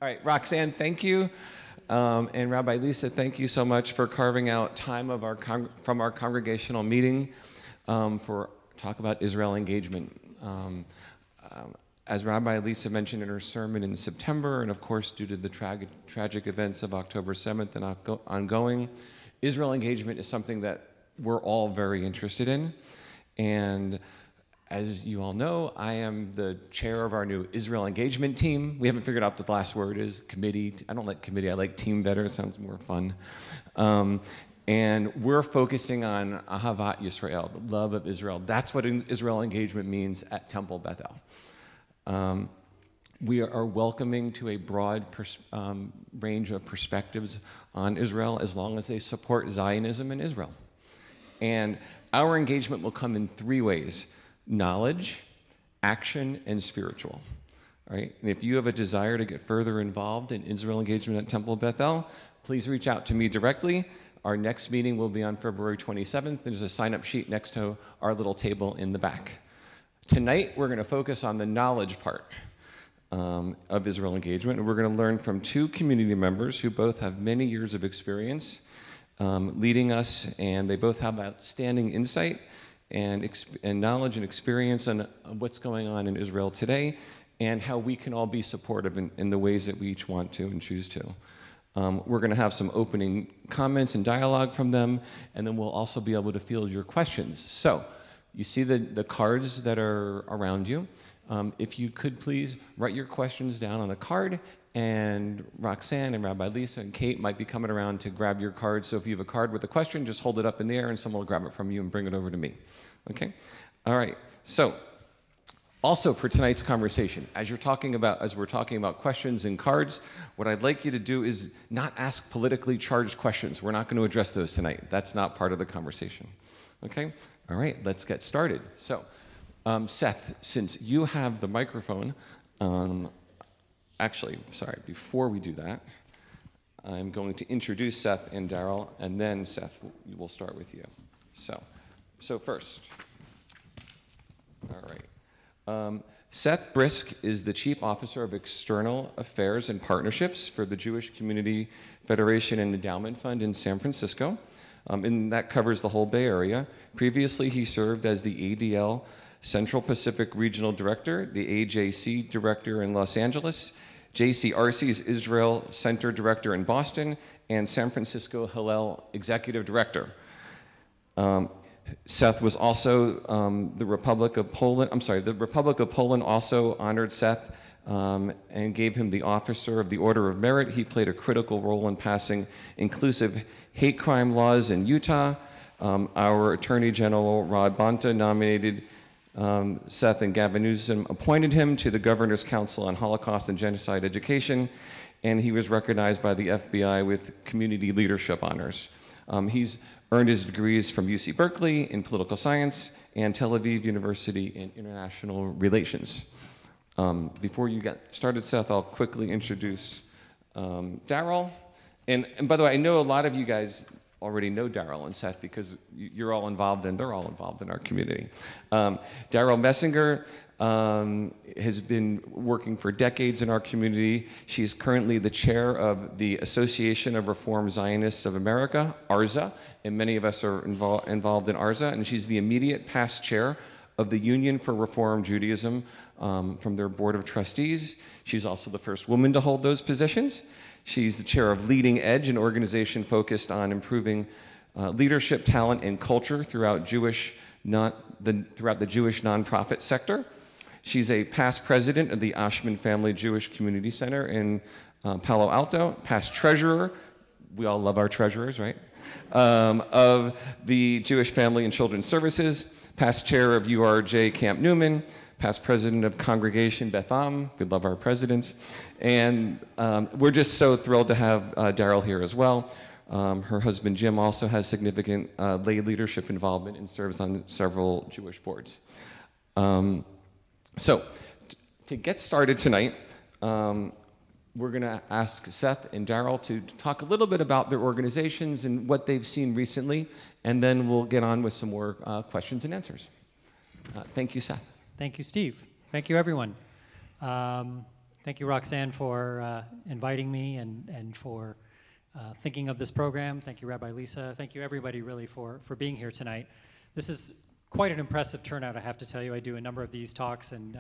All right, Roxanne, thank you. And Rabbi Lisa, thank you so much for carving out time of from our congregational meeting for talk about Israel engagement. As Rabbi Lisa mentioned in her sermon in September, and of course due to the tragic events of October 7th and ongoing, Israel engagement is something that we're all very interested in. And as you all know, I am the chair of our new Israel engagement team. We haven't figured out what the last word is, committee. I don't like committee, I like team better, it sounds more fun. And we're focusing on Ahavat Yisrael, the love of Israel. That's what Israel engagement means at Temple Bethel. We are welcoming to a broad range of perspectives on Israel as long as they support Zionism in Israel. And our engagement will come in three ways: knowledge, action, and spiritual. Right? And if you have a desire to get further involved in Israel engagement at Temple Bethel, please reach out to me directly. Our next meeting will be on February 27th. There's a sign-up sheet next to our little table in the back. Tonight, we're going to focus on the knowledge part of Israel engagement, and we're going to learn from two community members who both have many years of experience leading us, and they both have outstanding insight and knowledge and experience on what's going on in Israel today and how we can all be supportive in the ways that we each want to and choose to. We're going to have some opening comments and dialogue from them, and then we'll also be able to field your questions. So, you see the cards that are around you. If you could please write your questions down on a card, and Roxanne and Rabbi Lisa and Kate might be coming around to grab your card. So if you have a card with a question, just hold it up in the air and someone will grab it from you and bring it over to me. Okay? All right. So, also for tonight's conversation, as we're talking about questions and cards, what I'd like you to do is not ask politically charged questions. We're not going to address those tonight. That's not part of the conversation. Okay? All right, let's get started. So, Seth, since you have the microphone, actually, sorry, before we do that, I'm going to introduce Seth and Daryl, and then Seth, we'll start with you. So first, all right. Seth Brisk is the Chief Officer of External Affairs and Partnerships for the Jewish Community Federation and Endowment Fund in San Francisco. And that covers the whole Bay Area. Previously, he served as the ADL Central Pacific Regional Director, the AJC Director in Los Angeles, JCRC's Israel Center Director in Boston, and San Francisco Hillel Executive Director. Seth was also the Republic of Poland also honored Seth and gave him the Officer of the Order of Merit. He played a critical role in passing inclusive hate crime laws in Utah. Our Attorney General Rod Bonta nominated Seth, and Gavin Newsom appointed him to the Governor's Council on Holocaust and Genocide Education, and he was recognized by the FBI with Community Leadership Honors. He's earned his degrees from UC Berkeley in political science and Tel Aviv University in international relations. Before you get started, Seth, I'll quickly introduce Daryl. And by the way, I know a lot of you guys already know Daryl and Seth because you're all involved and they're all involved in our community. Daryl Messinger has been working for decades in our community. She's currently the chair of the Association of Reformed Zionists of America, ARZA, and many of us are involved in ARZA, and she's the immediate past chair of the Union for Reform Judaism from their board of trustees. She's also the first woman to hold those positions. She's the chair of Leading Edge, an organization focused on improving leadership, talent, and culture throughout the Jewish nonprofit sector. She's a past president of the Ashman Family Jewish Community Center in Palo Alto, past treasurer, we all love our treasurers, right? Of the Jewish Family and Children's Services, past chair of URJ Camp Newman, past president of Congregation Beth Am. We love our presidents. And we're just so thrilled to have Daryl here as well. Her husband Jim also has significant lay leadership involvement and serves on several Jewish boards. So to get started tonight, we're going to ask Seth and Daryl to talk a little bit about their organizations and what they've seen recently, and then we'll get on with some more questions and answers. Thank you, Seth. Thank you, Steve. Thank you, everyone. Thank you, Roxanne, for inviting me and for thinking of this program. Thank you, Rabbi Lisa. Thank you, everybody, really, for being here tonight. This is quite an impressive turnout, I have to tell you. I do a number of these talks, and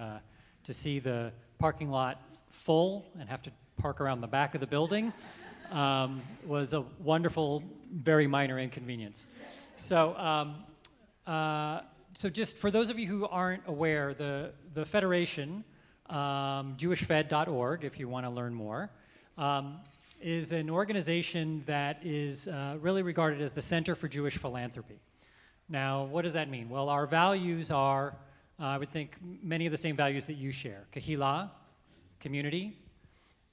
to see the parking lot full and have to park around the back of the building was a wonderful, very minor inconvenience. So, so just for those of you who aren't aware, the Federation, jewishfed.org, if you want to learn more, is an organization that is really regarded as the Center for Jewish Philanthropy. Now, what does that mean? Well, our values are, I would think, many of the same values that you share. Kahila, community,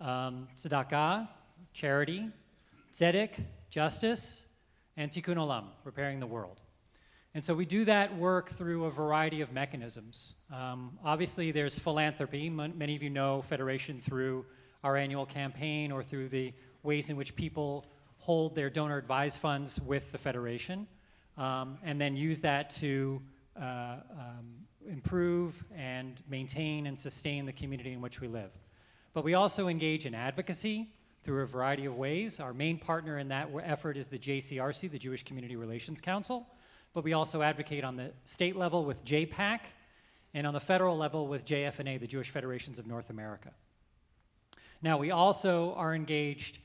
tzedakah, charity, tzedek, justice, and tikkun olam, repairing the world. And so we do that work through a variety of mechanisms. Obviously, there's philanthropy. Many of you know Federation through our annual campaign or through the ways in which people hold their donor advised funds with the Federation, and then use that to improve and maintain and sustain the community in which we live. But we also engage in advocacy through a variety of ways. Our main partner in that effort is the JCRC, the Jewish Community Relations Council, but we also advocate on the state level with JPAC and on the federal level with JFNA, the Jewish Federations of North America. Now, we also are engaged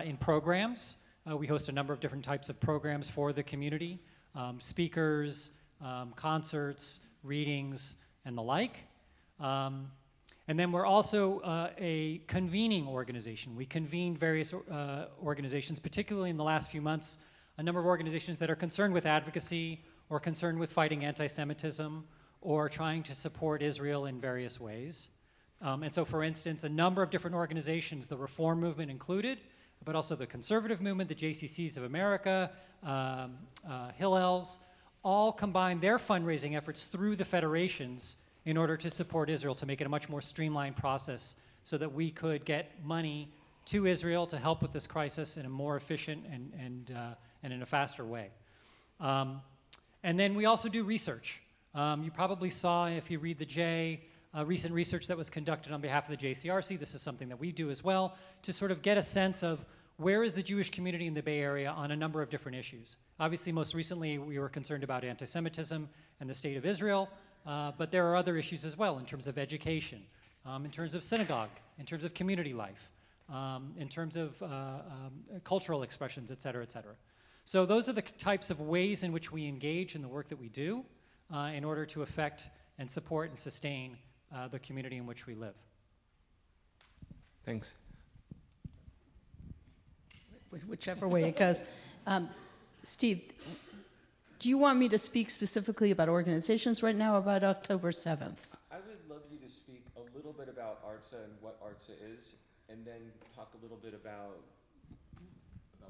in programs. We host a number of different types of programs for the community, speakers, concerts, readings, and the like. And then we're also a convening organization. We convene various organizations, particularly in the last few months, a number of organizations that are concerned with advocacy or concerned with fighting anti-Semitism or trying to support Israel in various ways. And so, for instance, a number of different organizations, the Reform Movement included, but also the Conservative Movement, the JCCs of America, Hillels, all combine their fundraising efforts through the federations in order to support Israel, to make it a much more streamlined process so that we could get money to Israel to help with this crisis in a more efficient and in a faster way. And then we also do research. You probably saw, if you read the J, recent research that was conducted on behalf of the JCRC. This is something that we do as well, to sort of get a sense of where is the Jewish community in the Bay Area on a number of different issues. Obviously, most recently, we were concerned about anti-Semitism and the state of Israel, but there are other issues as well in terms of education, in terms of synagogue, in terms of community life, in terms of cultural expressions, et cetera, et cetera. So those are the types of ways in which we engage in the work that we do in order to affect and support and sustain the community in which we live. Thanks. Whichever way it goes. Steve, do you want me to speak specifically about organizations right now or about October 7th? I would love you to speak a little bit about ARTSA and what ARTSA is, and then talk a little bit about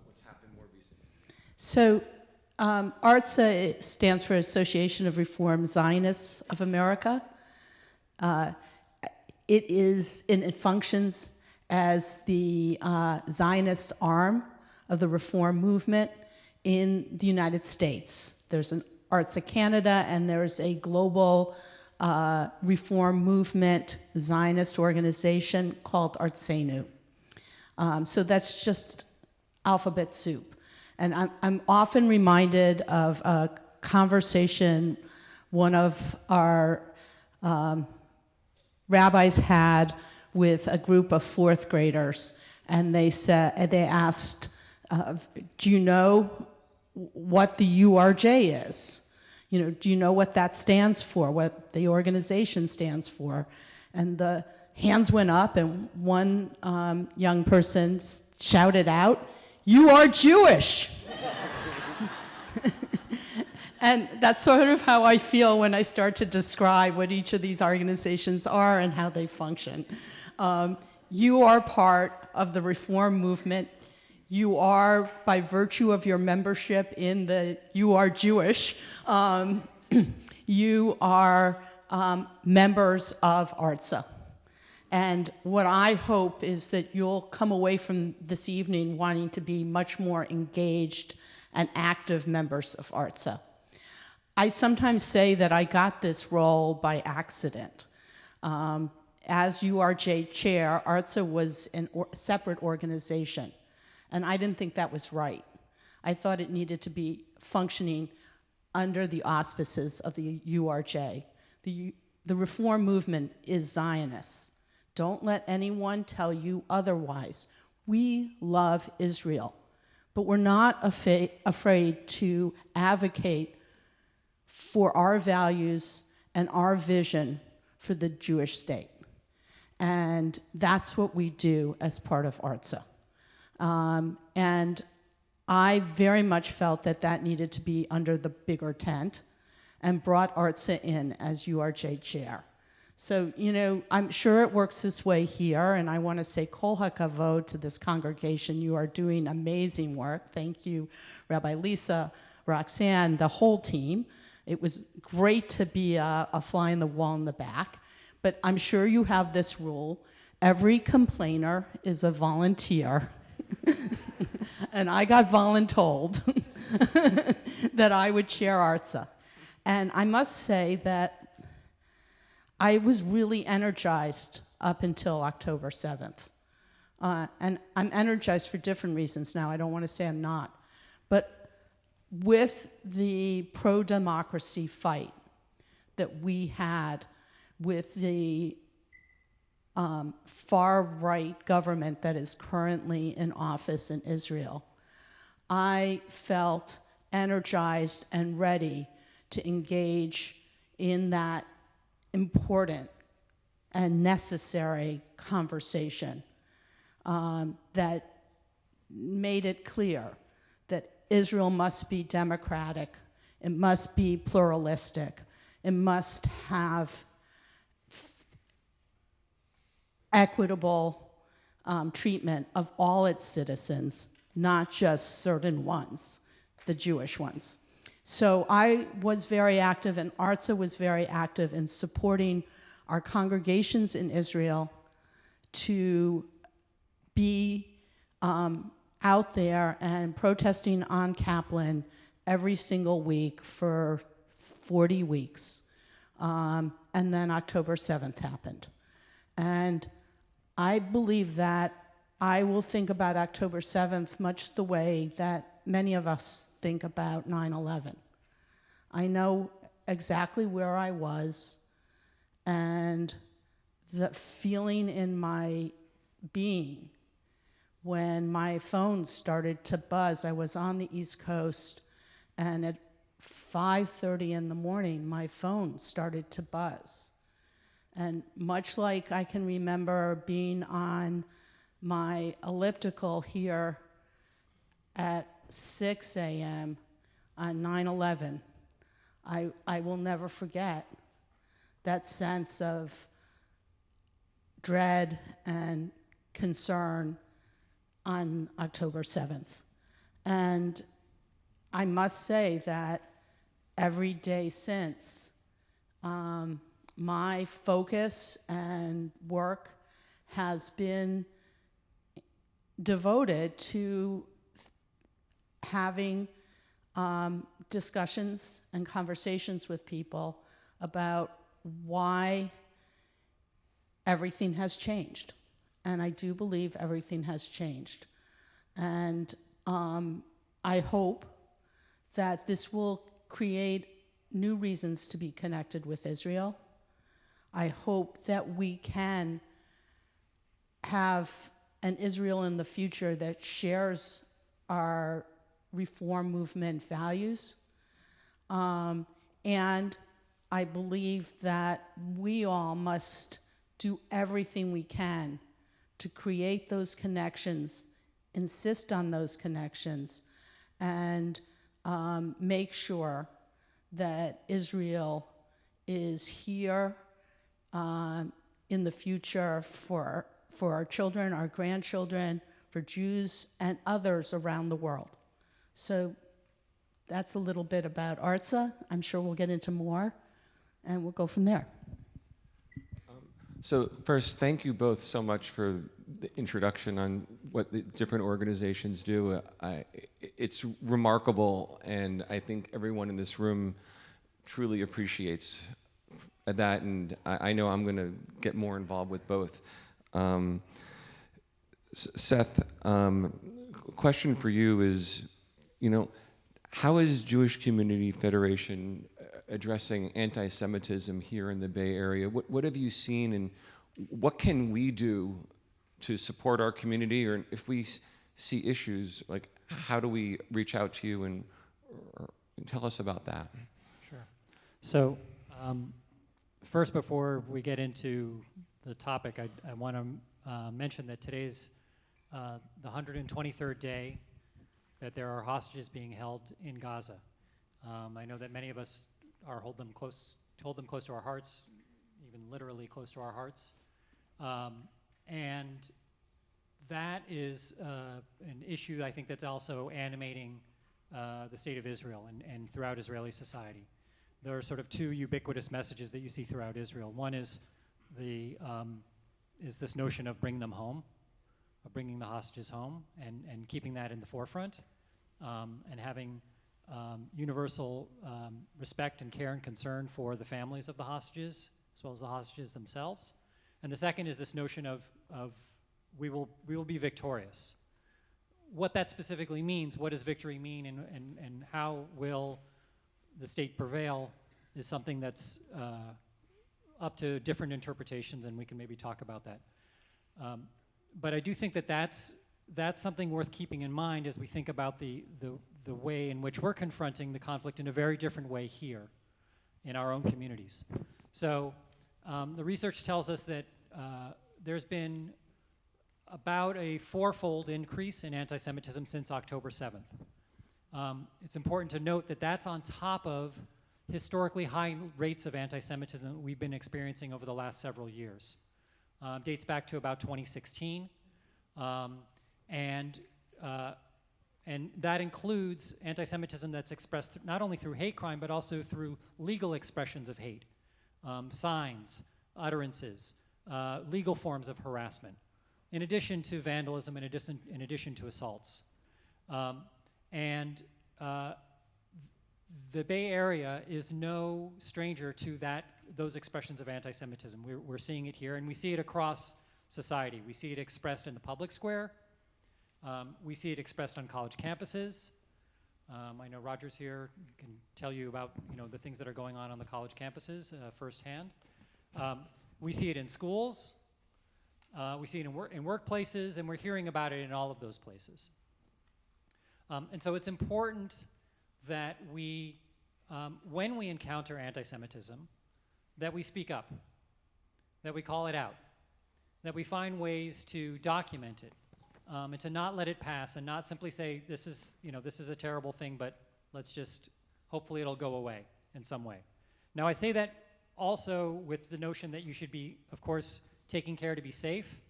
what's happened more recently. So ARTSA stands for Association of Reformed Zionists of America. It functions as the Zionist arm of the Reform movement in the United States. There's an ARTSA Canada, and there's a global Reform movement Zionist organization called Artsenu. So that's just alphabet soup. And I'm often reminded of a conversation one of our rabbis had with a group of fourth graders, and they asked, do you know what the URJ is? You know, do you know what that stands for, what the organization stands for? And the hands went up, and one young person shouted out, "You are Jewish!" And that's sort of how I feel when I start to describe what each of these organizations are and how they function. You are part of the Reform movement. You are, by virtue of your membership in the You Are Jewish, you are members of ARTSA. And what I hope is that you'll come away from this evening wanting to be much more engaged and active members of ARTSA. I sometimes say that I got this role by accident. as URJ chair, ARTSA was a separate organization, and I didn't think that was right. I thought it needed to be functioning under the auspices of the URJ. The reform movement is Zionist. Don't let anyone tell you otherwise. We love Israel, but we're not afraid to advocate for our values and our vision for the Jewish state. And that's what we do as part of ARTSA. And I very much felt that that needed to be under the bigger tent and brought ARTSA in as URJ chair. So, you know, I'm sure it works this way here, and I want to say kol hakavod to this congregation. You are doing amazing work. Thank you, Rabbi Lisa, Roxanne, the whole team. It was great to be a fly in the wall in the back, but I'm sure you have this rule. Every complainer is a volunteer. And I got voluntold that I would chair ARTSA. And I must say that I was really energized up until October 7th. And I'm energized for different reasons now. I don't want to say I'm not. But with the pro-democracy fight that we had with the far-right government that is currently in office in Israel, I felt energized and ready to engage in that important and necessary conversation that made it clear that Israel must be democratic, it must be pluralistic, it must have equitable treatment of all its citizens, not just certain ones, the Jewish ones. So I was very active, and ARTSA was very active in supporting our congregations in Israel to be out there and protesting on Kaplan every single week for 40 weeks. And then October 7th happened. And I believe that I will think about October 7th much the way that many of us think about 9/11. I know exactly where I was, and the feeling in my being when my phone started to buzz. I was on the East Coast, and at 5:30 in the morning, my phone started to buzz. And much like I can remember being on my elliptical here at 6 a.m. on 9/11, I will never forget that sense of dread and concern on October 7th. And I must say that every day since, my focus and work has been devoted to having discussions and conversations with people about why everything has changed. And I do believe everything has changed. And I hope that this will create new reasons to be connected with Israel. I hope that we can have an Israel in the future that shares our reform movement values. And I believe that we all must do everything we can to create those connections, insist on those connections, and make sure that Israel is here in the future for our children, our grandchildren, for Jews and others around the world. So that's a little bit about ARTSA. I'm sure we'll get into more, and we'll go from there. So first, thank you both so much for the introduction on what the different organizations do. It's remarkable, and I think everyone in this room truly appreciates that, and I know I'm going to get more involved with both. Seth, question for you is, how is Jewish Community Federation addressing anti-Semitism here in the Bay Area? What have you seen, and what can we do to support our community? Or if we see issues, like, how do we reach out to you and tell us about that? Sure. So, first, before we get into the topic, I want to mention that today's the 123rd day that there are hostages being held in Gaza. I know that many of us hold them close to our hearts, even literally close to our hearts. And that is an issue, I think, that's also animating the state of Israel and throughout Israeli society. There are sort of two ubiquitous messages that you see throughout Israel. One is this notion of bring them home, of bringing the hostages home, and keeping that in the forefront, and having universal respect and care and concern for the families of the hostages, as well as the hostages themselves. And the second is this notion of we will be victorious. What that specifically means, what does victory mean, and how will the state prevail, is something that's up to different interpretations, and we can maybe talk about that. But I do think that that's something worth keeping in mind as we think about the way in which we're confronting the conflict in a very different way here in our own communities. So the research tells us that there's been about a fourfold increase in anti-Semitism since October 7th. It's important to note that that's on top of historically high rates of anti-Semitism that we've been experiencing over the last several years. Dates back to about 2016. And that includes anti-Semitism that's expressed not only through hate crime, but also through legal expressions of hate, signs, utterances, legal forms of harassment, in addition to vandalism, in addition to assaults. The Bay Area is no stranger to those expressions of anti-Semitism. We're seeing it here, and we see it across society. We see it expressed in the public square. We see it expressed on college campuses. I know Roger's here, can tell you about the things that are going on the college campuses firsthand. We see it in schools. We see it in workplaces, and we're hearing about it in all of those places. And so it's important that we, when we encounter anti-Semitism, that we speak up, that we call it out, that we find ways to document it, and to not let it pass, and not simply say this is a terrible thing, but let's just hopefully it'll go away in some way. Now I say that also with the notion that you should be, of course, taking care to be safe,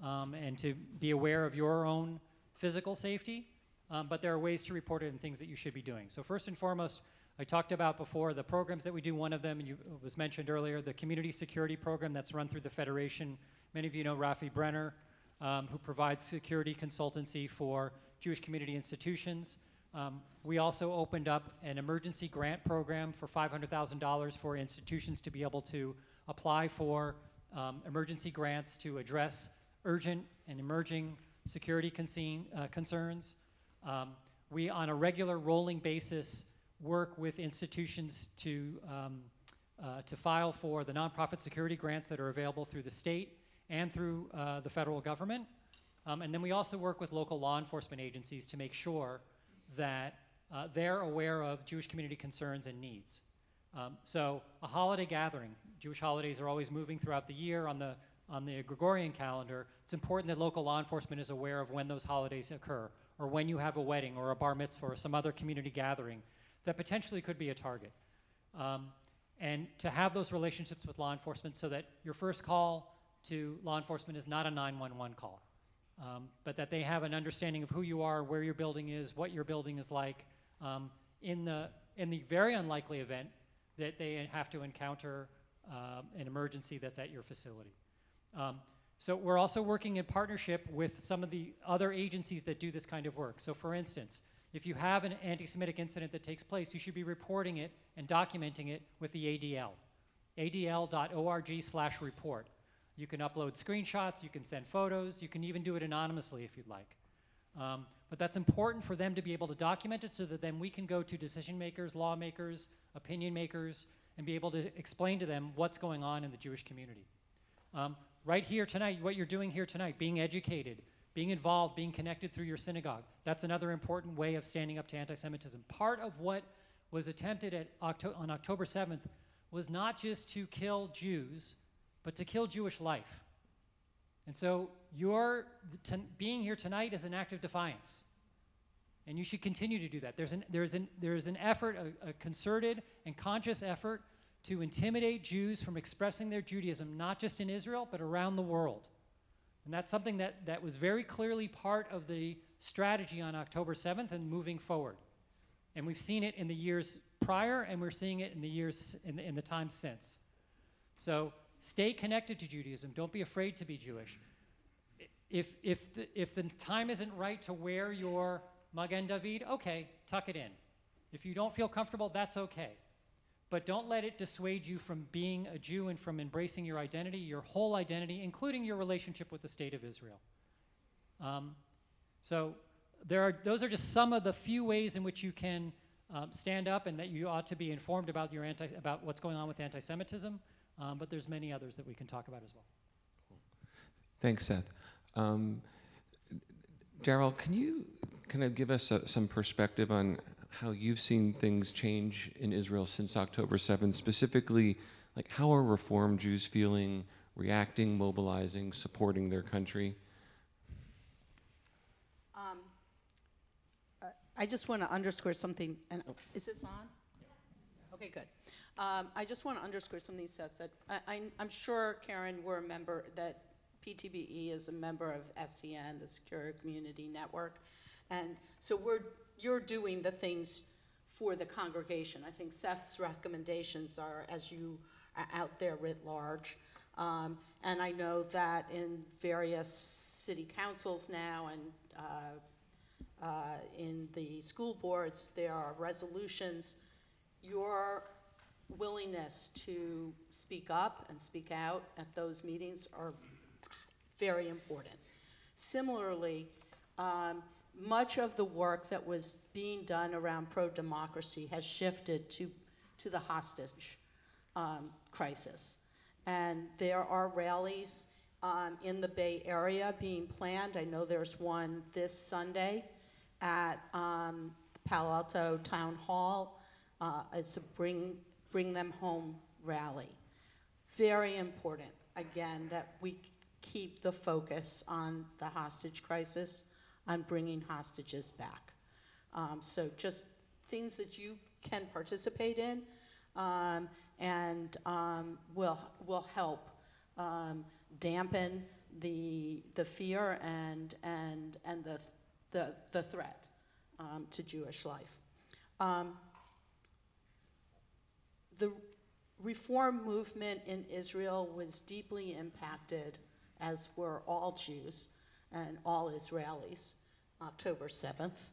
and to be aware of your own physical safety, but there are ways to report it and things that you should be doing. So first and foremost, I talked about before the programs that we do. One of them, and was mentioned earlier, the community security program that's run through the Federation. Many of you know Rafi Brenner, who provides security consultancy for Jewish community institutions. We also opened up an emergency grant program for $500,000 for institutions to be able to apply for emergency grants to address urgent and emerging security concerns. We, on a regular rolling basis, work with institutions to file for the nonprofit security grants that are available through the state and through the federal government. And then we also work with local law enforcement agencies to make sure that they're aware of Jewish community concerns and needs. So a holiday gathering, Jewish holidays are always moving throughout the year on the Gregorian calendar. It's important that local law enforcement is aware of when those holidays occur, or when you have a wedding or a bar mitzvah or some other community gathering that potentially could be a target. And to have those relationships with law enforcement so that your first call to law enforcement is not a 911 call, but that they have an understanding of who you are, where your building is, what your building is like, in the very unlikely event that they have to encounter an emergency that's at your facility. So we're also working in partnership with some of the other agencies that do this kind of work. So for instance, if you have an anti-Semitic incident that takes place, you should be reporting it and documenting it with the ADL. adl.org/report. You can upload screenshots, you can send photos, you can even do it anonymously if you'd like. But that's important for them to be able to document it so that then we can go to decision makers, lawmakers, opinion makers, and be able to explain to them what's going on in the Jewish community. Right here tonight, what you're doing here tonight, being educated, being involved, being connected through your synagogue, that's another important way of standing up to anti-Semitism. Part of what was attempted on October 7th was not just to kill Jews, but to kill Jewish life. And so being here tonight is an act of defiance. And you should continue to do that. There's an effort, a concerted and conscious effort to intimidate Jews from expressing their Judaism, not just in Israel, but around the world. And that's something that was very clearly part of the strategy on October 7th and moving forward. And we've seen it in the years prior, and we're seeing it in the years in the time since. So stay connected to Judaism. Don't be afraid to be Jewish. If the time isn't right to wear your Magen David, okay, tuck it in. If you don't feel comfortable, that's okay. But don't let it dissuade you from being a Jew and from embracing your identity, your whole identity, including your relationship with the state of Israel. So those are just some of the few ways in which you can stand up, and that you ought to be informed about about what's going on with anti-Semitism. But there's many others that we can talk about as well. Thanks, Seth. Daryl, can you kind of give us some perspective on how you've seen things change in Israel since October 7th, specifically, like how are Reform Jews feeling, reacting, mobilizing, supporting their country? I just want to underscore something. And is this on? Okay, good. I just want to underscore something Seth said. I'm sure, Karen, we're a member, that PTBE is a member of SCN, the Secure Community Network. And so you're doing the things for the congregation. I think Seth's recommendations are, as you are out there writ large. And I know that in various city councils now and in the school boards, there are resolutions. Your willingness to speak up and speak out at those meetings are very important. Similarly, much of the work that was being done around pro-democracy has shifted to the hostage crisis. And there are rallies in the Bay Area being planned. I know there's one this Sunday at Palo Alto Town Hall. It's a Bring Them Home rally. Very important, again, that we keep the focus on the hostage crisis, on bringing hostages back. So just things that you can participate in and will help dampen the fear and the threat to Jewish life. The Reform movement in Israel was deeply impacted, as were all Jews and all Israelis, October 7th.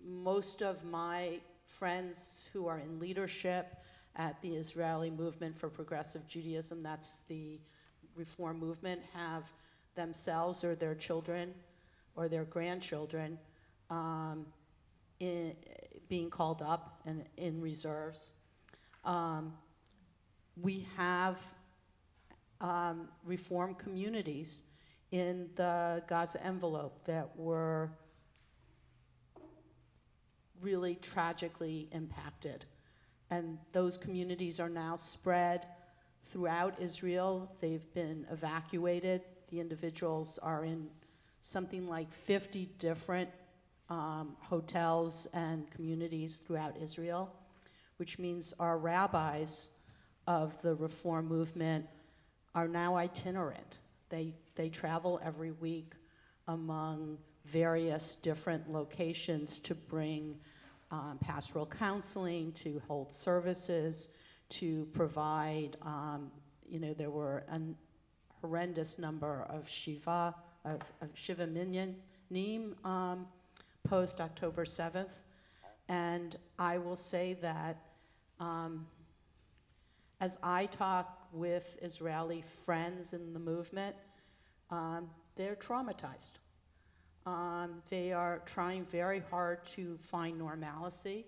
Most of my friends who are in leadership at the Israeli Movement for Progressive Judaism, that's the Reform movement, have themselves or their children or their grandchildren being called up and in reserves. We have Reform communities in the Gaza envelope that were really tragically impacted. And those communities are now spread throughout Israel. They've been evacuated. The individuals are in something like 50 different hotels and communities throughout Israel, which means our rabbis of the Reform movement are now itinerant. They travel every week among various different locations to bring pastoral counseling, to hold services, to provide, there were a horrendous number of Shiva Minyanim post October 7th. And I will say that as I talk with Israeli friends in the movement, they're traumatized. They are trying very hard to find normalcy,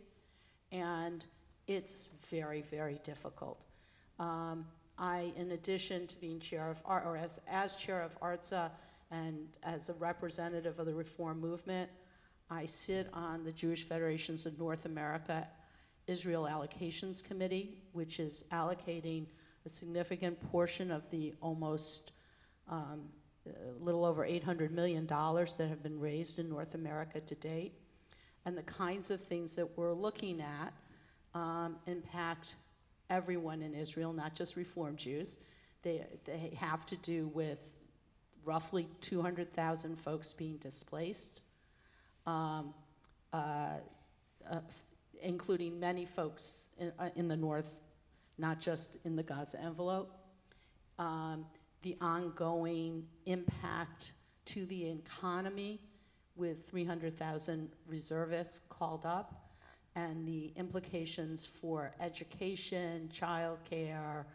and it's very, very difficult. In addition to being chair of, or as chair of ARTSA and as a representative of the Reform movement, I sit on the Jewish Federations of North America Israel Allocations Committee, which is allocating a significant portion of the almost a little over $800 million that have been raised in North America to date. And the kinds of things that we're looking at impact everyone in Israel, not just Reform Jews. They have to do with roughly 200,000 folks being displaced, including many folks in the north, not just in the Gaza envelope. The ongoing impact to the economy with 300,000 reservists called up, and the implications for education, childcare,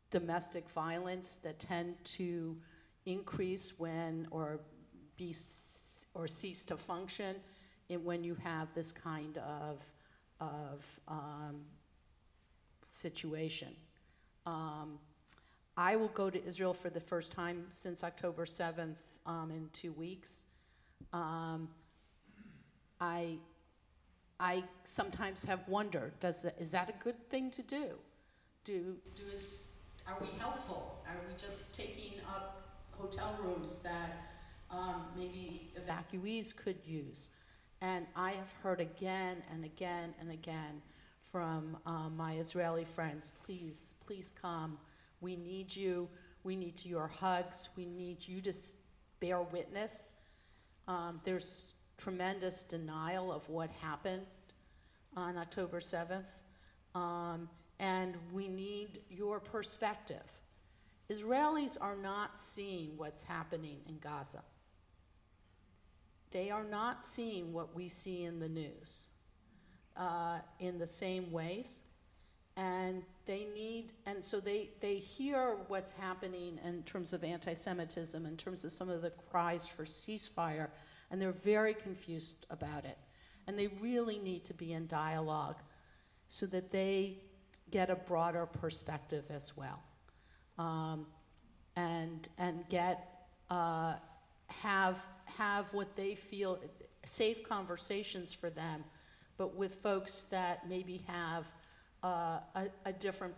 domestic violence that tend to increase when or cease to function when you have this kind of situation. I will go to Israel for the first time since October 7th in 2 weeks. I sometimes have wondered, is that a good thing to do? Are we helpful? Are we just taking up hotel rooms that maybe evacuees could use? And I have heard again and again and again from my Israeli friends, please, please come. We need you. We need your hugs. We need you to bear witness. There's tremendous denial of what happened on October 7th. And we need your perspective. Israelis are not seeing what's happening in Gaza. They are not seeing what we see in the news in the same ways. And so they hear what's happening in terms of anti-Semitism, in terms of some of the cries for ceasefire, and they're very confused about it. And they really need to be in dialogue so that they get a broader perspective as well. And have what they feel, safe conversations for them, but with folks that maybe have a different,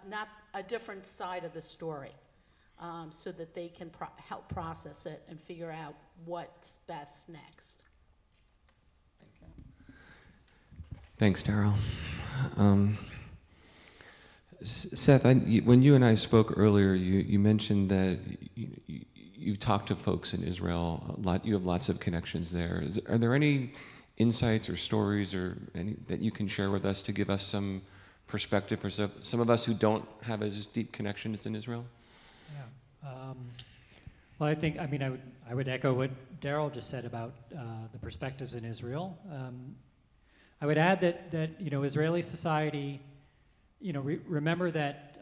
not a different side of the story, so that they can help process it and figure out what's best next. Thanks, Daryl. Seth, when you and I spoke earlier, you mentioned that you've talked to folks in Israel a lot. You have lots of connections there. Are there any insights or stories or any that you can share with us to give us some perspective for some of us who don't have as deep connections in Israel? Yeah. Well, I would echo what Daryl just said about the perspectives in Israel. I would add that Israeli society, remember that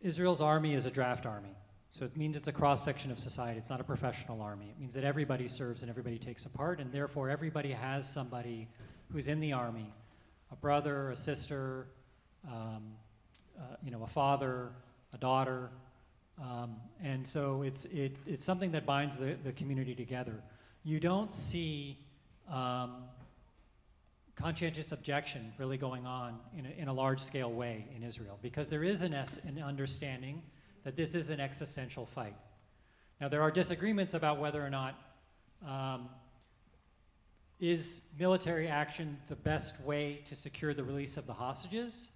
Israel's army is a draft army. So it means it's a cross-section of society. It's not a professional army. It means that everybody serves and everybody takes a part, and therefore everybody has somebody who's in the army, a brother, a sister, a father, a daughter, and so it's something that binds the community together. You don't see conscientious objection really going on in a large-scale way in Israel, because there is an understanding that this is an existential fight. Now, there are disagreements about whether or not is military action the best way to secure the release of the hostages?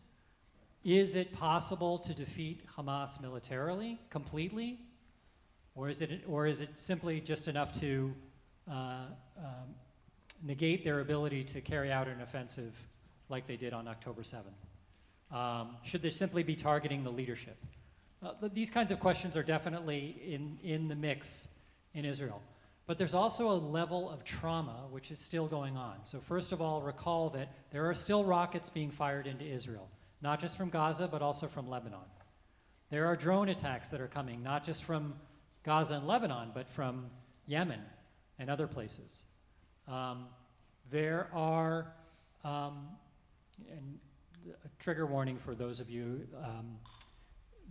Is it possible to defeat Hamas militarily, completely? Or is it simply just enough to negate their ability to carry out an offensive like they did on October 7th? Should they simply be targeting the leadership? These kinds of questions are definitely in the mix in Israel. But there's also a level of trauma which is still going on. So first of all, recall that there are still rockets being fired into Israel, not just from Gaza, but also from Lebanon. There are drone attacks that are coming, not just from Gaza and Lebanon, but from Yemen and other places. There are, and a trigger warning for those of you,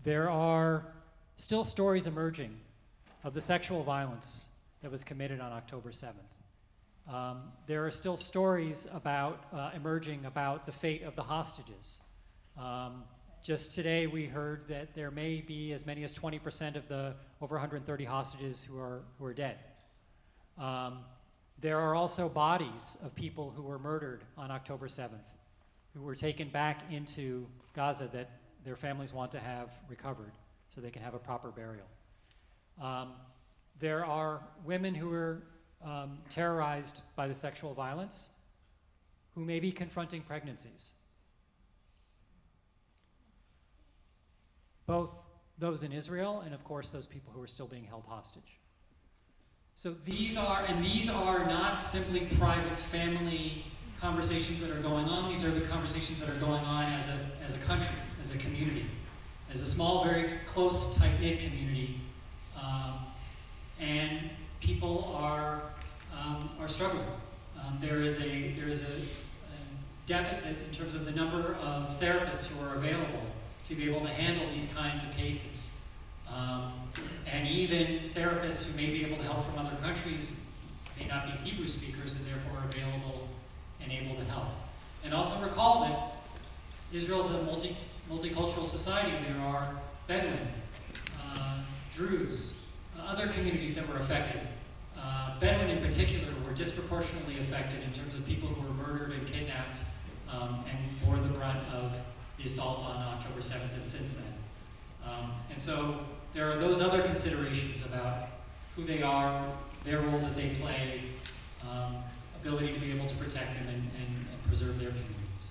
there are still stories emerging of the sexual violence that was committed on October 7th. There are still stories emerging about the fate of the hostages. Just today we heard that there may be as many as 20% of the over 130 hostages who are dead. There are also bodies of people who were murdered on October 7th, who were taken back into Gaza that their families want to have recovered so they can have a proper burial. There are women who were terrorized by the sexual violence who may be confronting pregnancies. Both those in Israel and, of course, those people who are still being held hostage. So these are not simply private family conversations that are going on. These are the conversations that are going on as a country, as a community, as a small, very close, tight-knit community. And people are struggling. There is a deficit in terms of the number of therapists who are available to be able to handle these kinds of cases. And even therapists who may be able to help from other countries may not be Hebrew speakers and therefore available and able to help. And also recall that Israel is a multicultural society. There are Bedouin, Druze, other communities that were affected. Bedouin in particular were disproportionately affected in terms of people who were murdered and kidnapped and bore the brunt of the assault on October 7th and since then. And so there are those other considerations about who they are, their role that they play, ability to be able to protect them and preserve their communities.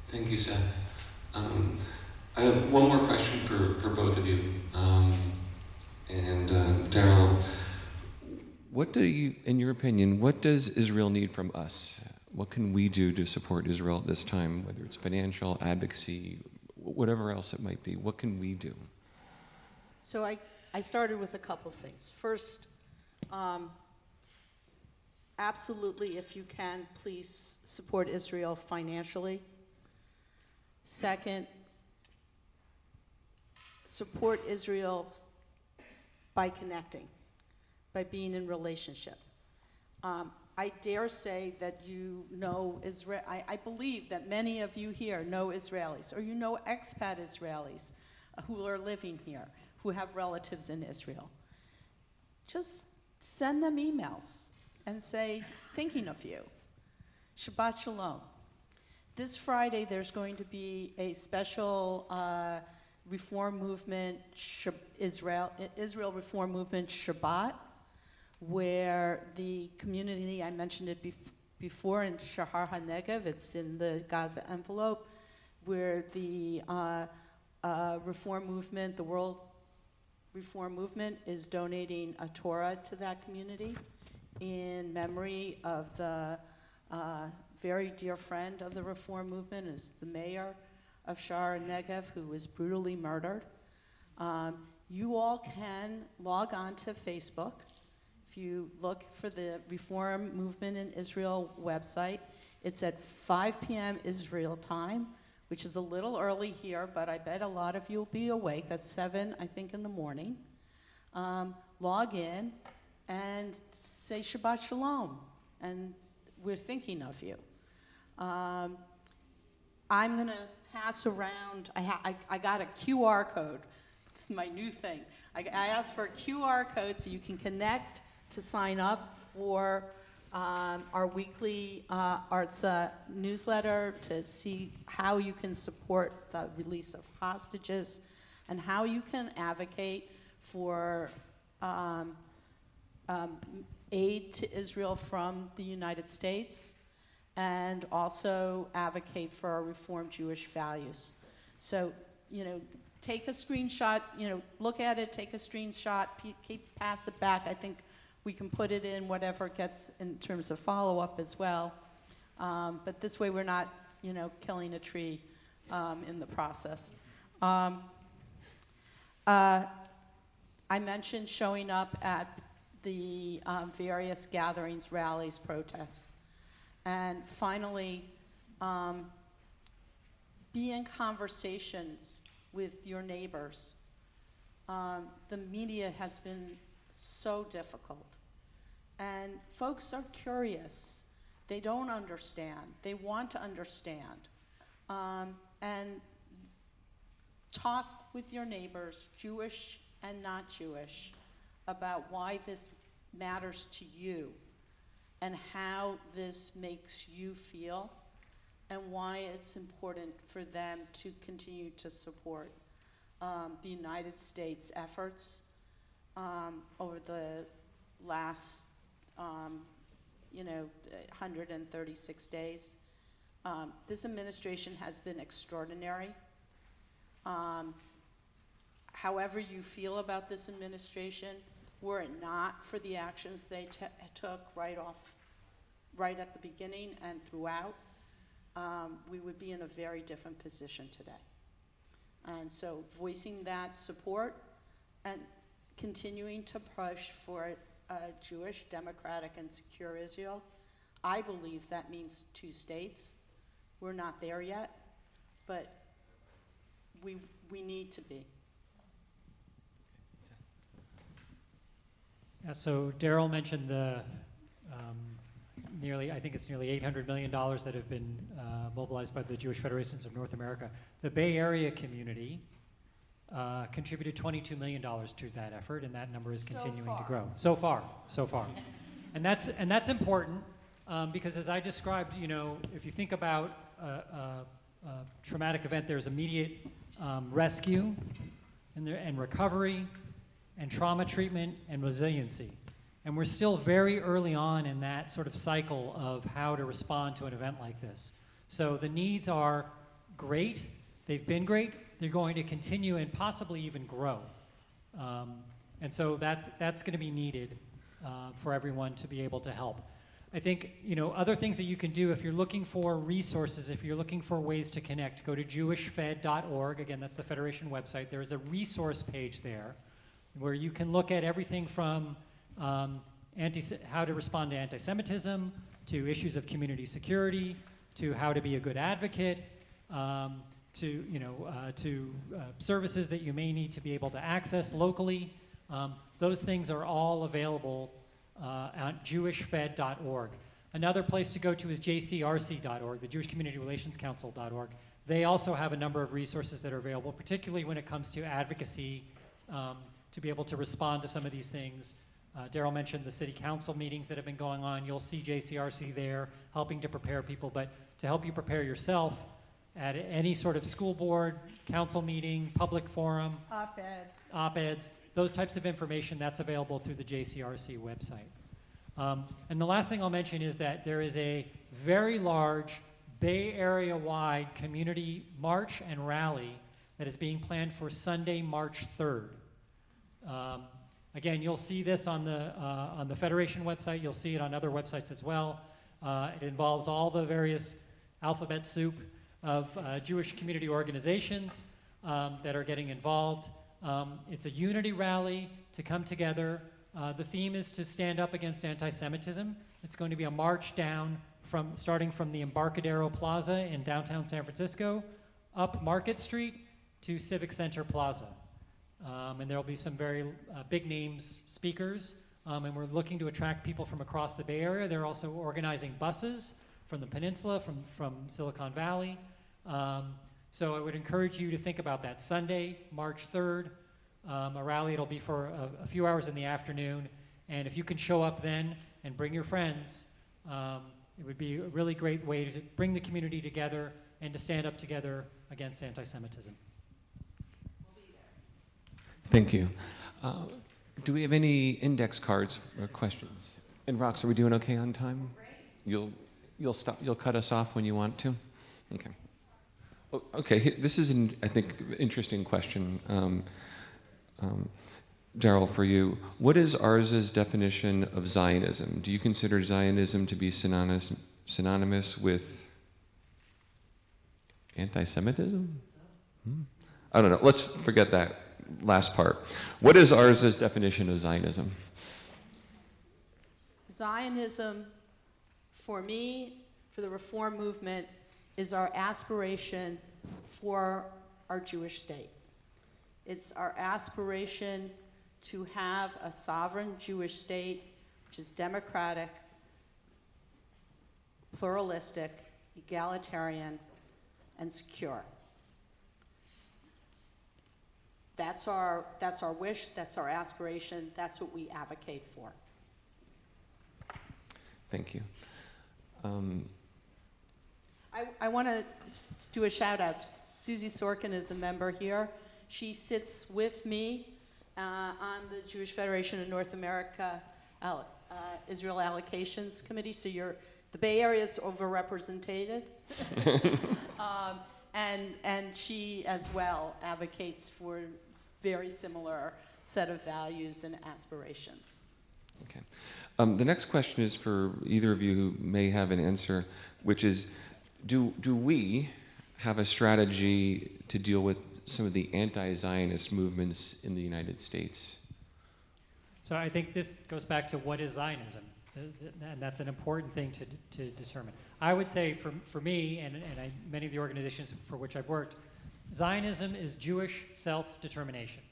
Thank you, Seth. I have one more question for both of you. Daryl, What do you, in your opinion, what does Israel need from us? What can we do to support Israel at this time, whether it's financial, advocacy, whatever else it might be? What can we do? So I started with a couple things. First, absolutely, if you can, please support Israel financially. Second, support Israel by connecting, by being in relationship. I dare say that you know Israel. I believe that many of you here know Israelis, or you know expat Israelis who are living here, who have relatives in Israel. Just send them emails and say, thinking of you. Shabbat Shalom. This Friday, there's going to be a special Reform Movement, Israel Reform Movement Shabbat, where the community, I mentioned it before in Shahar HaNegev, it's in the Gaza envelope, where the Reform Movement, the World Reform Movement, is donating a Torah to that community in memory of the very dear friend of the Reform Movement, is the mayor of Shahar HaNegev, who was brutally murdered. You all can log on to Facebook. If you look for the Reform Movement in Israel website, it's at 5 p.m. Israel time, which is a little early here, but I bet a lot of you will be awake. That's 7, I think, in the morning. Log in and say Shabbat Shalom, and we're thinking of you. I'm going to pass around, I got a QR code. This is my new thing. I asked for a QR code so you can connect to sign up for our weekly arts newsletter, to see how you can support the release of hostages and how you can advocate for aid to Israel from the United States, and also advocate for our Reformed Jewish values. So, take a screenshot, look at it, take a screenshot, pass it back. I think we can put it in whatever gets in terms of follow-up as well. But this way, we're not, killing a tree in the process. I mentioned showing up at the various gatherings, rallies, protests. And finally, be in conversations with your neighbors. The media has been so difficult. And folks are curious. They don't understand. They want to understand. And talk with your neighbors, Jewish and not Jewish, about why this matters to you and how this makes you feel and why it's important for them to continue to support the United States efforts over the last 136 days. This administration has been extraordinary. However you feel about this administration, were it not for the actions they took right at the beginning and throughout, we would be in a very different position today. And so voicing that support and continuing to push for a Jewish, democratic, and secure Israel, I believe that means 2 states. We're not there yet, but we need to be. Yeah, so Daryl mentioned the nearly $800 million that have been mobilized by the Jewish Federations of North America. The Bay Area community contributed $22 million to that effort, and that number is continuing to grow. So far. And that's important because, as I described, if you think about a traumatic event, there's immediate rescue and recovery and trauma treatment and resiliency. And we're still very early on in that sort of cycle of how to respond to an event like this. So the needs are great. They've been great. They're going to continue and possibly even grow. And so that's going to be needed for everyone to be able to help. I think, other things that you can do if you're looking for resources, if you're looking for ways to connect, go to jewishfed.org. Again, that's the Federation website. There is a resource page there where you can look at everything from how to respond to anti-Semitism, to issues of community security, to how to be a good advocate, to services that you may need to be able to access locally. Those things are all available at jewishfed.org. Another place to go to is jcrc.org, the Jewish Community Relations Council.org. They also have a number of resources that are available, particularly when it comes to advocacy, to be able to respond to some of these things. Daryl mentioned the city council meetings that have been going on. You'll see JCRC there helping to prepare people, but to help you prepare yourself at any sort of school board, council meeting, public forum, op-eds, those types of information, that's available through the JCRC website. And the last thing I'll mention is that there is a very large Bay Area-wide community march and rally that is being planned for Sunday, March 3rd. Again, you'll see this on the Federation website. You'll see it on other websites as well. It involves all the various alphabet soup of Jewish community organizations that are getting involved. It's a unity rally to come together. The theme is to stand up against anti-Semitism. It's going to be a march down starting from the Embarcadero Plaza in downtown San Francisco, up Market Street to Civic Center Plaza. And there will be some very big names speakers, and we're looking to attract people from across the Bay Area. They're also organizing buses from the peninsula, from Silicon Valley. So I would encourage you to think about that. Sunday, March 3rd, a rally. It'll be for a few hours in the afternoon, and if you can show up then and bring your friends, it would be a really great way to bring the community together and to stand up together against anti-Semitism. Thank you. Do we have any index cards or questions? And Rox, are we doing okay on time? You'll stop. You'll cut us off when you want to. Okay. Oh, okay. This is I think, interesting question. Daryl, for you, what is ours' definition of Zionism? Do you consider Zionism to be synonymous with anti-Semitism? I don't know. Let's forget that last part. What is ours' definition of Zionism? Zionism, for me, for the Reform movement, is our aspiration for our Jewish state. It's our aspiration to have a sovereign Jewish state which is democratic, pluralistic, egalitarian, and secure. That's our wish, that's our aspiration, that's what we advocate for. Thank you. I want to do a shout out. Susie Sorkin is a member here. She sits with me on the Jewish Federation of North America Israel Allocations Committee. So the Bay Area is overrepresented. And she as well advocates for very similar set of values and aspirations. Okay. The next question is for either of you who may have an answer, which is, do we have a strategy to deal with some of the anti-Zionist movements in the United States? So I think this goes back to what is Zionism, and that's an important thing to determine. I would say for me and many of the organizations for which I've worked, Zionism is Jewish self-determination.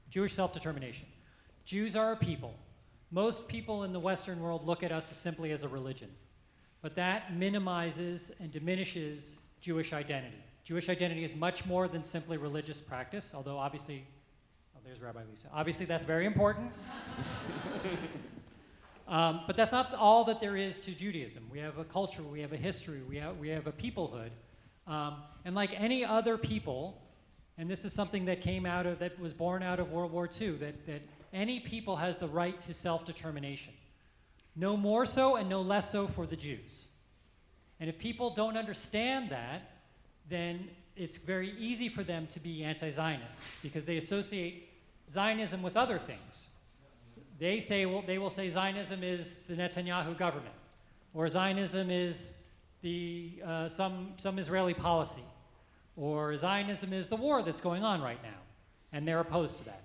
Jewish self-determination. Jews are a people. Most people in the Western world look at us simply as a religion, but that minimizes and diminishes Jewish identity. Jewish identity is much more than simply religious practice, although obviously, oh, there's Rabbi Lisa. Obviously that's very important. But that's not all that there is to Judaism. We have a culture, we have a history, we have a peoplehood. And like any other people, and this is something that was born out of World War II, that any people has the right to self-determination. No more so and no less so for the Jews. And if people don't understand that, then it's very easy for them to be anti-Zionist because they associate Zionism with other things. They will say Zionism is the Netanyahu government, or Zionism is some Israeli policy, or Zionism is the war that's going on right now, and they're opposed to that.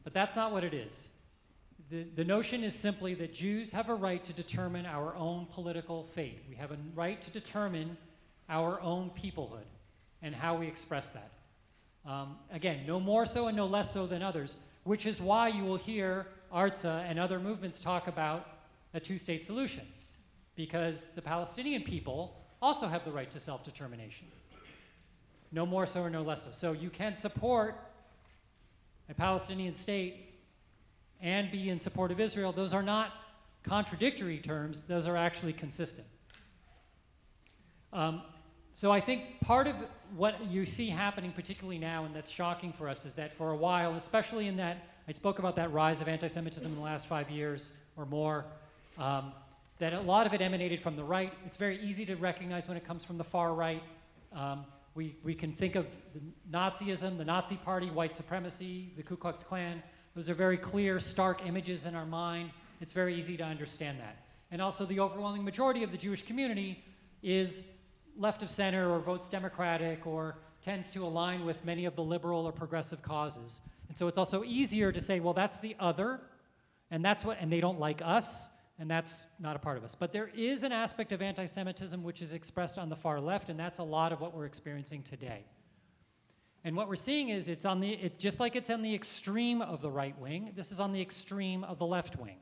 But that's not what it is. The notion is simply that Jews have a right to determine our own political fate. We have a right to determine our own peoplehood and how we express that. Again, no more so and no less so than others, which is why you will hear Artza and other movements talk about a two-state solution, because the Palestinian people also have the right to self-determination. No more so or no less so. So you can support a Palestinian state and be in support of Israel. Those are not contradictory terms. Those are actually consistent. So I think part of what you see happening, particularly now, and that's shocking for us, is that for a while, especially in that, I spoke about that rise of anti-Semitism in the last 5 years or more, that a lot of it emanated from the right. It's very easy to recognize when it comes from the far right. We can think of Nazism, the Nazi Party, white supremacy, the Ku Klux Klan. Those are very clear, stark images in our mind. It's very easy to understand that. And also the overwhelming majority of the Jewish community is left of center or votes Democratic or tends to align with many of the liberal or progressive causes. And so it's also easier to say, well, that's the other, and they don't like us, and that's not a part of us. But there is an aspect of anti-Semitism which is expressed on the far left, and that's a lot of what we're experiencing today. And what we're seeing is just like it's on the extreme of the right wing, this is on the extreme of the left wing.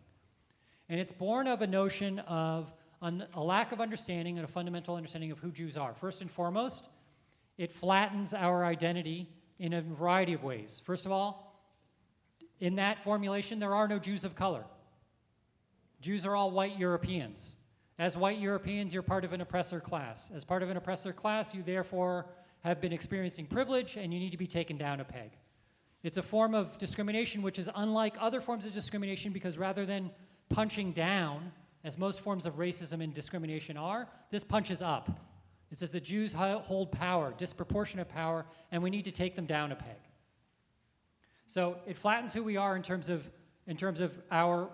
And it's born of a notion of a lack of understanding and a fundamental understanding of who Jews are. First and foremost, it flattens our identity in a variety of ways. First of all, in that formulation, there are no Jews of color. Jews are all white Europeans. As white Europeans, you're part of an oppressor class. As part of an oppressor class, you therefore have been experiencing privilege and you need to be taken down a peg. It's a form of discrimination which is unlike other forms of discrimination because rather than punching down, as most forms of racism and discrimination are, this punches up. It says the Jews hold power, disproportionate power, and we need to take them down a peg. So it flattens who we are in terms of our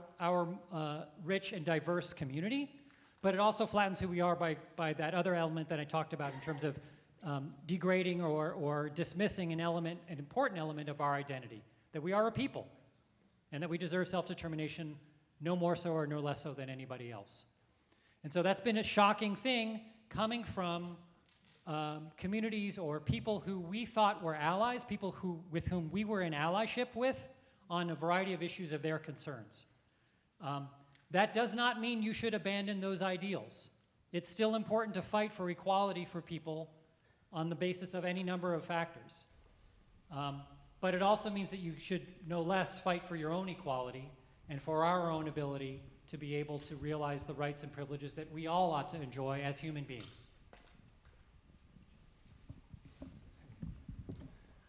rich and diverse community, but it also flattens who we are by that other element that I talked about in terms of degrading or dismissing an important element of our identity, that we are a people, and that we deserve self-determination no more so or no less so than anybody else. And so that's been a shocking thing coming from communities or people who we thought were allies, people with whom we were in allyship with on a variety of issues of their concerns. That does not mean you should abandon those ideals. It's still important to fight for equality for people on the basis of any number of factors. But it also means that you should no less fight for your own equality and for our own ability to be able to realize the rights and privileges that we all ought to enjoy as human beings.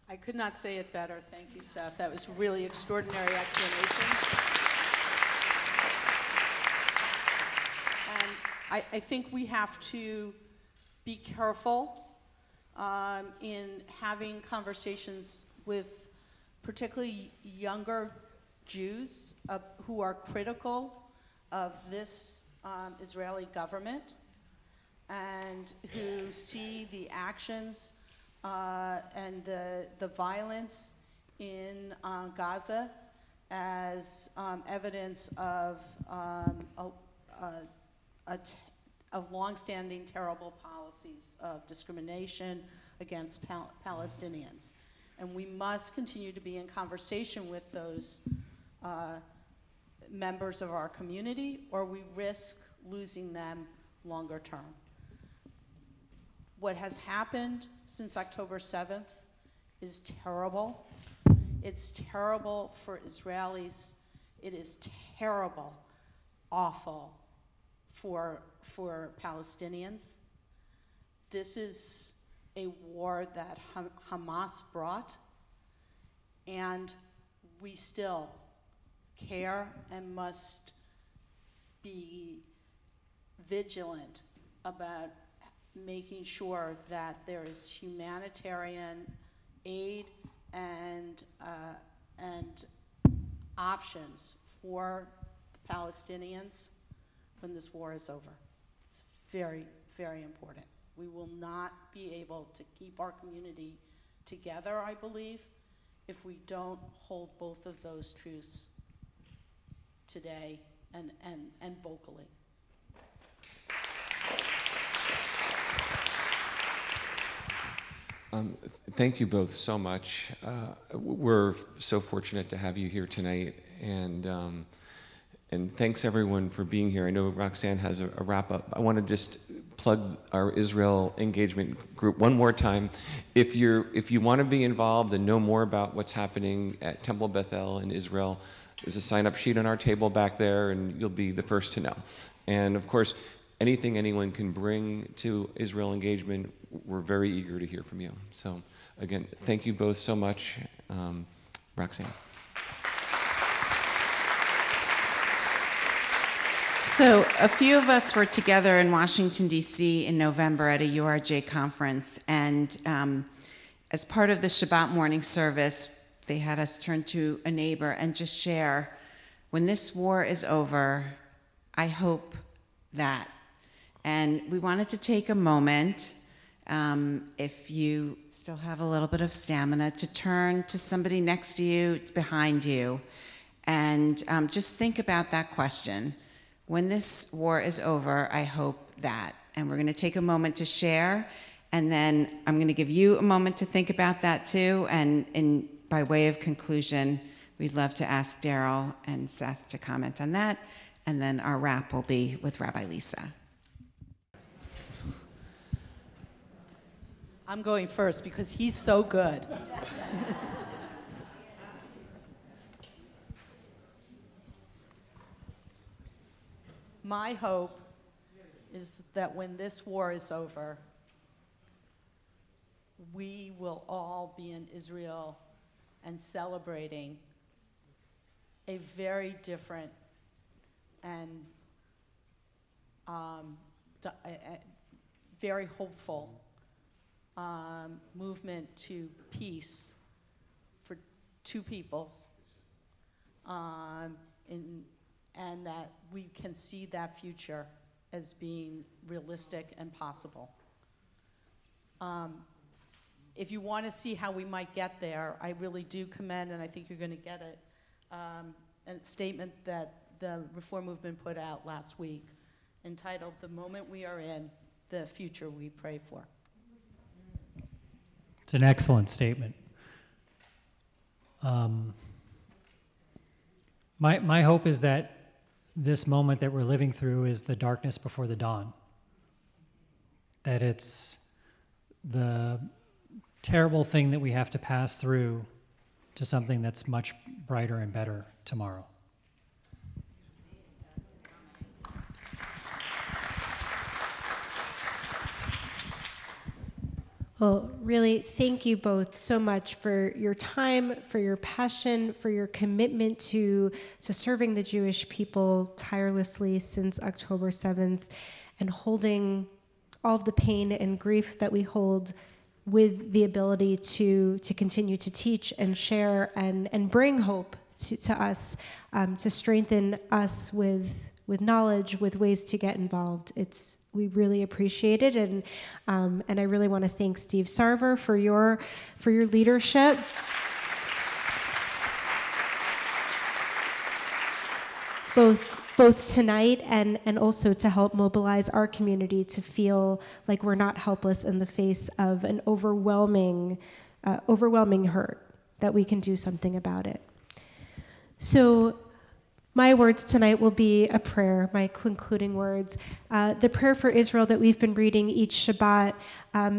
I could not say it better. Thank you, Seth. That was really extraordinary explanation. And I think we have to be careful in having conversations with particularly younger Jews who are critical of this Israeli government and who see the actions and the violence in Gaza as evidence of longstanding terrible policies of discrimination against Palestinians. And we must continue to be in conversation with those members of our community, or we risk losing them longer term. What has happened since October 7th is terrible. It's terrible for Israelis. It is terrible, awful for Palestinians. This is a war that Hamas brought, and we still care and must be vigilant about making sure that there is humanitarian aid and options for the Palestinians when this war is over. It's very, very important. We will not be able to keep our community together, I believe, if we don't hold both of those truths today and vocally. Thank you both so much. We're so fortunate to have you here tonight, and thanks everyone for being here. I know Roxanne has a wrap up. I want to just plug our Israel engagement group one more time. If you want to be involved and know more about what's happening at Temple Beth El in Israel, there's a sign-up sheet on our table back there, and you'll be the first to know. And of course, anything anyone can bring to Israel engagement, we're very eager to hear from you. So again, thank you both so much. Roxanne. So a few of us were together in Washington, D.C. in November at a URJ conference, and as part of the Shabbat morning service, they had us turn to a neighbor and just share, when this war is over, I hope that. And we wanted to take a moment, if you still have a little bit of stamina, to turn to somebody next to you, behind you, and just think about that question. When this war is over, I hope that. And we're going to take a moment to share, and then I'm going to give you a moment to think about that too. And by way of conclusion, we'd love to ask Daryl and Seth to comment on that, and then our wrap will be with Rabbi Lisa. I'm going first because he's so good. My hope is that when this war is over, we will all be in Israel and celebrating a very different and very hopeful movement to peace for two peoples, and that we can see that future as being realistic and possible. If you want to see how we might get there, I really do commend, and I think you're going to get it, a statement that the Reform Movement put out last week entitled, "The Moment We Are In, the Future We Pray For." It's an excellent statement. My hope is that this moment that we're living through is the darkness before the dawn. That it's the terrible thing that we have to pass through to something that's much brighter and better tomorrow. Well, really, thank you both so much for your time, for your passion, for your commitment to serving the Jewish people tirelessly since October 7th, and holding all of the pain and grief that we hold with the ability to continue to teach and share and bring hope to us, to strengthen us with knowledge, with ways to get involved. We really appreciate it, and I really want to thank Steve Sarver for your leadership. Both tonight and also to help mobilize our community to feel like we're not helpless in the face of an overwhelming hurt, that we can do something about it. So my words tonight will be a prayer, my concluding words. The prayer for Israel that we've been reading each Shabbat,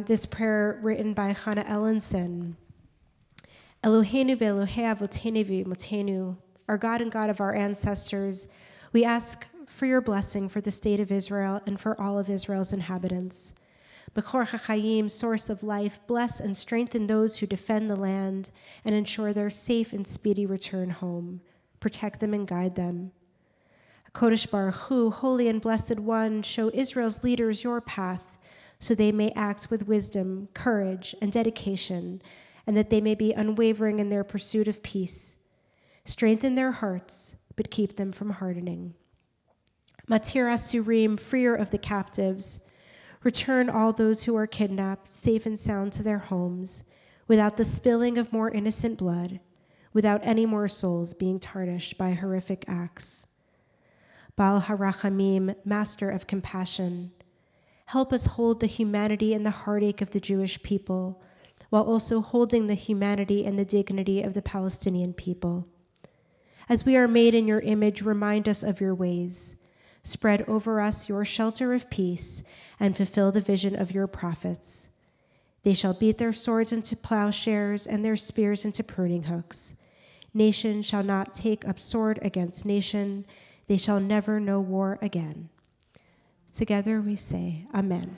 this prayer written by Hannah Ellenson. Eloheinu ve'Elohei avotenu v'imotenu, our God and God of our ancestors, we ask for your blessing for the state of Israel and for all of Israel's inhabitants. Bechor HaChaim, source of life, bless and strengthen those who defend the land and ensure their safe and speedy return home. Protect them and guide them. HaKodesh Baruch Hu, Holy and Blessed One, show Israel's leaders your path so they may act with wisdom, courage, and dedication, and that they may be unwavering in their pursuit of peace. Strengthen their hearts, but keep them from hardening. Matir Asurim, freer of the captives, return all those who are kidnapped safe and sound to their homes, without the spilling of more innocent blood, without any more souls being tarnished by horrific acts. Baal HaRachamim, master of compassion, help us hold the humanity and the heartache of the Jewish people, while also holding the humanity and the dignity of the Palestinian people. As we are made in your image, remind us of your ways. Spread over us your shelter of peace and fulfill the vision of your prophets. They shall beat their swords into plowshares and their spears into pruning hooks. Nation shall not take up sword against nation. They shall never know war again. Together we say, Amen.